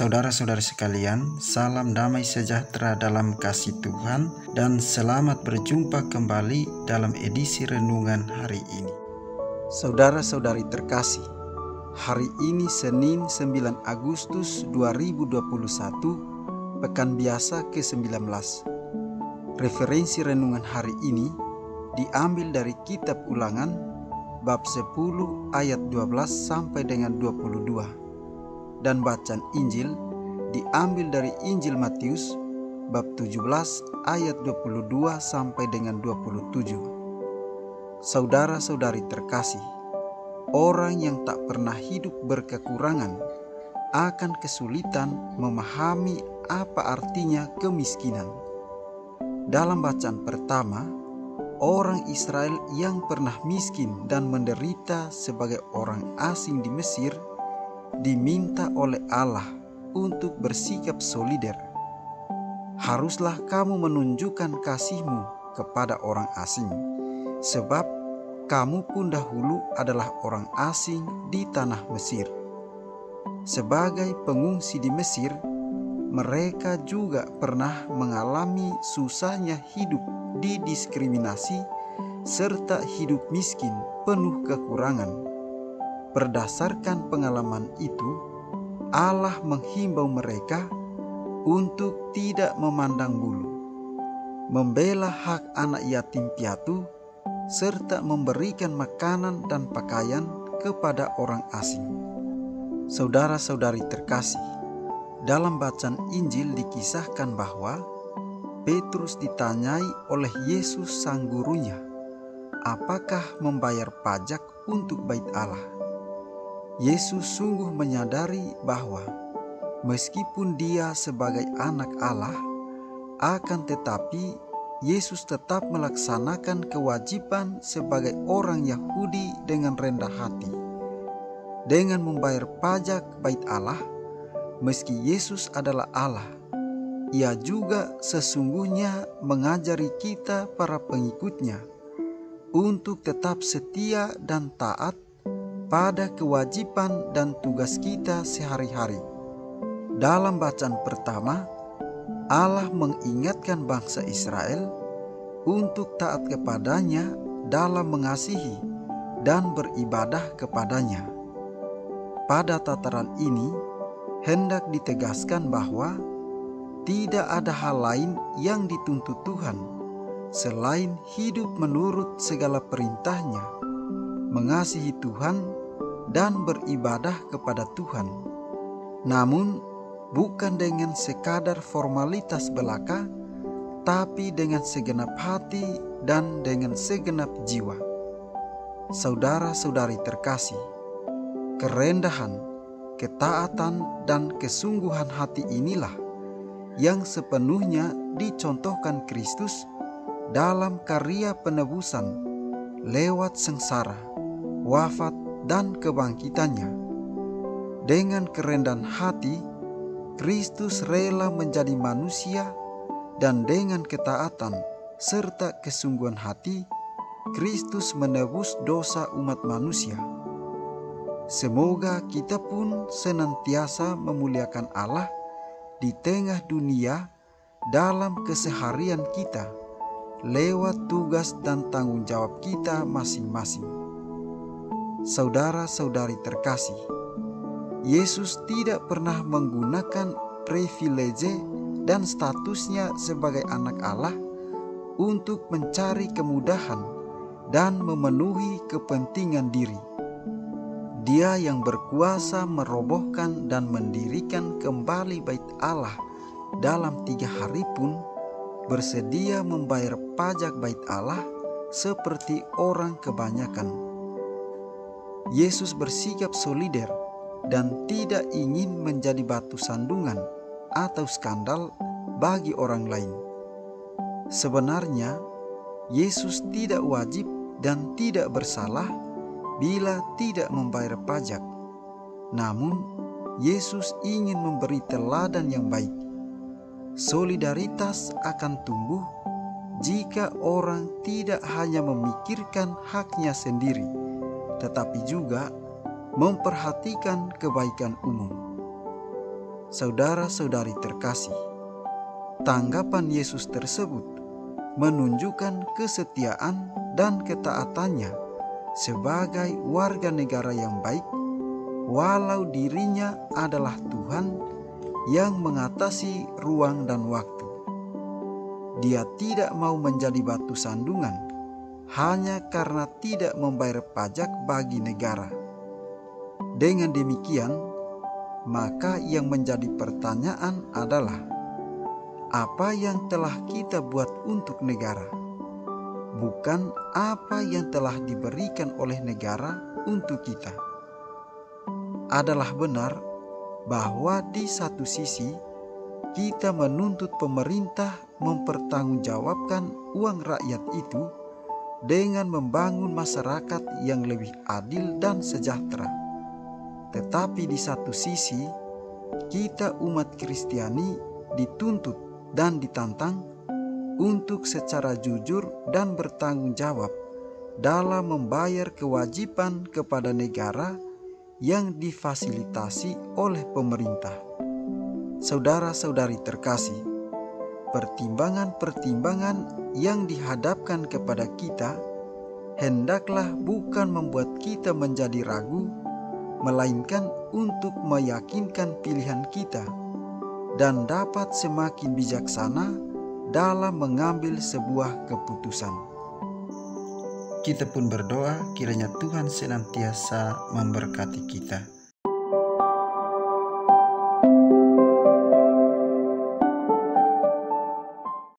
Saudara-saudara sekalian, salam damai sejahtera dalam kasih Tuhan dan selamat berjumpa kembali dalam edisi renungan hari ini. Saudara-saudari terkasih, hari ini Senin 9 Agustus 2021, pekan biasa ke-19. Referensi renungan hari ini diambil dari kitab Ulangan bab 10 ayat 12 sampai dengan 22. Dan bacaan Injil diambil dari Injil Matius bab 17 ayat 22 sampai dengan 27. Saudara-saudari terkasih, orang yang tak pernah hidup berkekurangan akan kesulitan memahami apa artinya kemiskinan. Dalam bacaan pertama, orang Israel yang pernah miskin dan menderita sebagai orang asing di Mesir diminta oleh Allah untuk bersikap solider. Haruslah kamu menunjukkan kasih-Mu kepada orang asing, sebab kamu pun dahulu adalah orang asing di tanah Mesir. Sebagai pengungsi di Mesir, mereka juga pernah mengalami susahnya hidup didiskriminasi serta hidup miskin penuh kekurangan. Berdasarkan pengalaman itu, Allah menghimbau mereka untuk tidak memandang bulu, membela hak anak yatim piatu, serta memberikan makanan dan pakaian kepada orang asing. Saudara-saudari terkasih, dalam bacaan Injil dikisahkan bahwa Petrus ditanyai oleh Yesus sang gurunya, apakah membayar pajak untuk bait Allah? Yesus sungguh menyadari bahwa meskipun dia sebagai anak Allah, akan tetapi Yesus tetap melaksanakan kewajiban sebagai orang Yahudi dengan rendah hati. Dengan membayar pajak bait Allah, meski Yesus adalah Allah, Ia juga sesungguhnya mengajari kita para pengikutnya untuk tetap setia dan taat pada kewajiban dan tugas kita sehari-hari. Dalam bacaan pertama, Allah mengingatkan bangsa Israel untuk taat kepadanya dalam mengasihi dan beribadah kepadanya. Pada tataran ini, hendak ditegaskan bahwa tidak ada hal lain yang dituntut Tuhan selain hidup menurut segala perintah-Nya, mengasihi Tuhan dan beribadah kepada Tuhan. Namun bukan dengan sekadar formalitas belaka, tapi dengan segenap hati dan dengan segenap jiwa. Saudara-saudari terkasih, kerendahan, ketaatan, dan kesungguhan hati inilah yang sepenuhnya dicontohkan Kristus dalam karya penebusan lewat sengsara, wafat, dan kebangkitannya. Dengan kerendahan hati, Kristus rela menjadi manusia, dan dengan ketaatan serta kesungguhan hati, Kristus menebus dosa umat manusia. Semoga kita pun senantiasa memuliakan Allah di tengah dunia dalam keseharian kita, lewat tugas dan tanggung jawab kita masing-masing. Saudara-saudari terkasih, Yesus tidak pernah menggunakan privilege dan statusnya sebagai anak Allah untuk mencari kemudahan dan memenuhi kepentingan diri. Dia yang berkuasa merobohkan dan mendirikan kembali bait Allah dalam 3 hari pun bersedia membayar pajak bait Allah seperti orang kebanyakan. Yesus bersikap solider dan tidak ingin menjadi batu sandungan atau skandal bagi orang lain. Sebenarnya, Yesus tidak wajib dan tidak bersalah bila tidak membayar pajak. Namun, Yesus ingin memberi teladan yang baik. Solidaritas akan tumbuh jika orang tidak hanya memikirkan haknya sendiri, tetapi juga memperhatikan kebaikan umum. Saudara-saudari terkasih, tanggapan Yesus tersebut menunjukkan kesetiaan dan ketaatannya sebagai warga negara yang baik, walau dirinya adalah Tuhan yang mengatasi ruang dan waktu. Dia tidak mau menjadi batu sandungan hanya karena tidak membayar pajak bagi negara. Dengan demikian, maka yang menjadi pertanyaan adalah, apa yang telah kita buat untuk negara? Bukan apa yang telah diberikan oleh negara untuk kita. Adalah benar bahwa di satu sisi kita menuntut pemerintah mempertanggungjawabkan uang rakyat itu dengan membangun masyarakat yang lebih adil dan sejahtera. Tetapi di satu sisi, kita umat Kristiani dituntut dan ditantang untuk secara jujur dan bertanggung jawab dalam membayar kewajiban kepada negara yang difasilitasi oleh pemerintah. Saudara-saudari terkasih, pertimbangan-pertimbangan yang dihadapkan kepada kita hendaklah bukan membuat kita menjadi ragu, melainkan untuk meyakinkan pilihan kita dan dapat semakin bijaksana dalam mengambil sebuah keputusan. Kita pun berdoa kiranya Tuhan senantiasa memberkati kita.